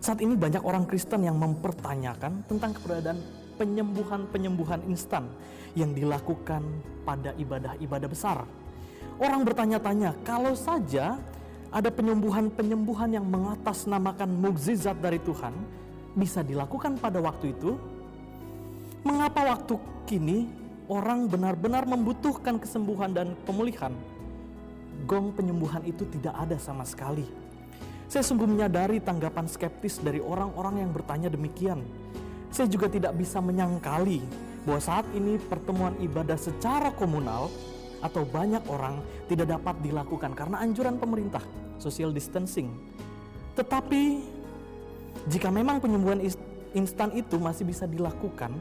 Saat ini banyak orang Kristen yang mempertanyakan tentang keberadaan penyembuhan-penyembuhan instan yang dilakukan pada ibadah-ibadah besar. Orang bertanya-tanya, kalau saja ada penyembuhan-penyembuhan yang mengatasnamakan mukjizat dari Tuhan bisa dilakukan pada waktu itu, mengapa waktu kini orang benar-benar membutuhkan kesembuhan dan pemulihan, gong penyembuhan itu tidak ada sama sekali? Saya sungguh menyadari tanggapan skeptis dari orang-orang yang bertanya demikian. Saya juga tidak bisa menyangkali bahwa saat ini pertemuan ibadah secara komunal atau banyak orang tidak dapat dilakukan karena anjuran pemerintah, social distancing. Tetapi jika memang penyembuhan instan itu masih bisa dilakukan,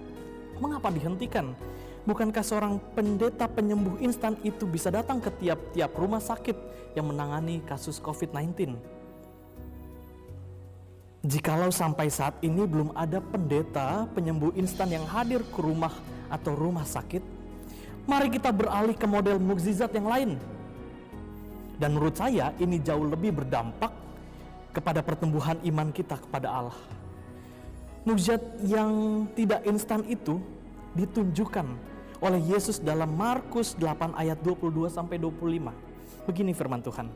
mengapa dihentikan? Bukankah seorang pendeta penyembuh instan itu bisa datang ke tiap-tiap rumah sakit yang menangani kasus COVID-19? Jikalau sampai saat ini belum ada pendeta penyembuh instan yang hadir ke rumah atau rumah sakit, mari kita beralih ke model mukjizat yang lain. Dan menurut saya ini jauh lebih berdampak kepada pertumbuhan iman kita kepada Allah. Mukjizat yang tidak instan itu ditunjukkan oleh Yesus dalam Markus 8 ayat 22-25. Begini firman Tuhan.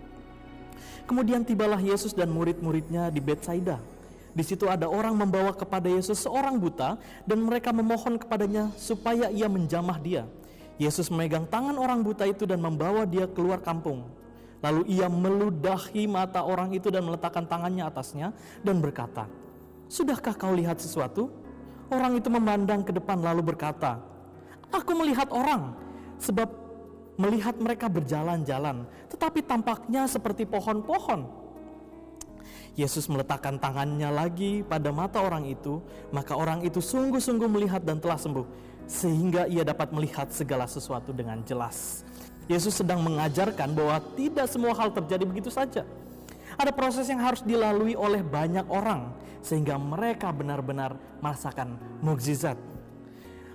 Kemudian tibalah Yesus dan murid-muridnya di Betsaida. Di situ ada orang membawa kepada Yesus seorang buta dan mereka memohon kepadanya supaya ia menjamah dia. Yesus memegang tangan orang buta itu dan membawa dia keluar kampung. Lalu ia meludahi mata orang itu dan meletakkan tangannya atasnya dan berkata, "Sudahkah kau lihat sesuatu?" Orang itu memandang ke depan lalu berkata, "Aku melihat orang, sebab melihat mereka berjalan-jalan, tetapi tampaknya seperti pohon-pohon." Yesus meletakkan tangannya lagi pada mata orang itu, maka orang itu sungguh-sungguh melihat dan telah sembuh, sehingga ia dapat melihat segala sesuatu dengan jelas. Yesus sedang mengajarkan bahwa tidak semua hal terjadi begitu saja. Ada proses yang harus dilalui oleh banyak orang, sehingga mereka benar-benar merasakan mukjizat.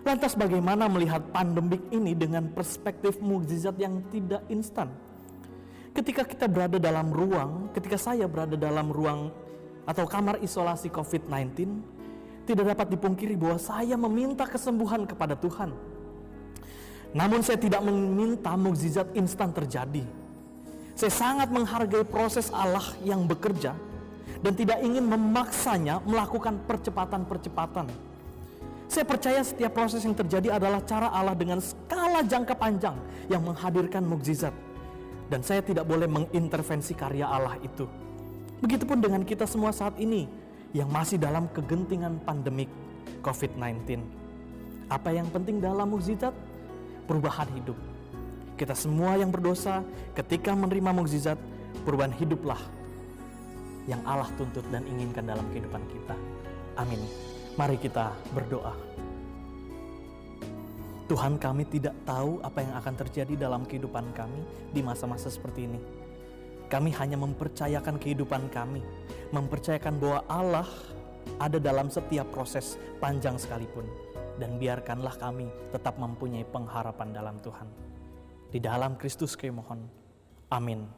Lantas bagaimana melihat pandemik ini dengan perspektif mukjizat yang tidak instan? Ketika kita berada dalam ruang, ketika saya berada dalam ruang atau kamar isolasi COVID-19, tidak dapat dipungkiri bahwa saya meminta kesembuhan kepada Tuhan. Namun saya tidak meminta mukjizat instan terjadi. Saya sangat menghargai proses Allah yang bekerja dan tidak ingin memaksanya melakukan percepatan-percepatan. Saya percaya setiap proses yang terjadi adalah cara Allah dengan skala jangka panjang yang menghadirkan mukjizat. Dan saya tidak boleh mengintervensi karya Allah itu. Begitupun dengan kita semua saat ini yang masih dalam kegentingan pandemik COVID-19. Apa yang penting dalam mukjizat? Perubahan hidup. Kita semua yang berdosa ketika menerima mukjizat, perubahan hiduplah yang Allah tuntut dan inginkan dalam kehidupan kita. Amin. Mari kita berdoa. Tuhan, kami tidak tahu apa yang akan terjadi dalam kehidupan kami di masa-masa seperti ini. Kami hanya mempercayakan kehidupan kami, mempercayakan bahwa Allah ada dalam setiap proses panjang sekalipun. Dan biarkanlah kami tetap mempunyai pengharapan dalam Tuhan. Di dalam Kristus kami mohon. Amin.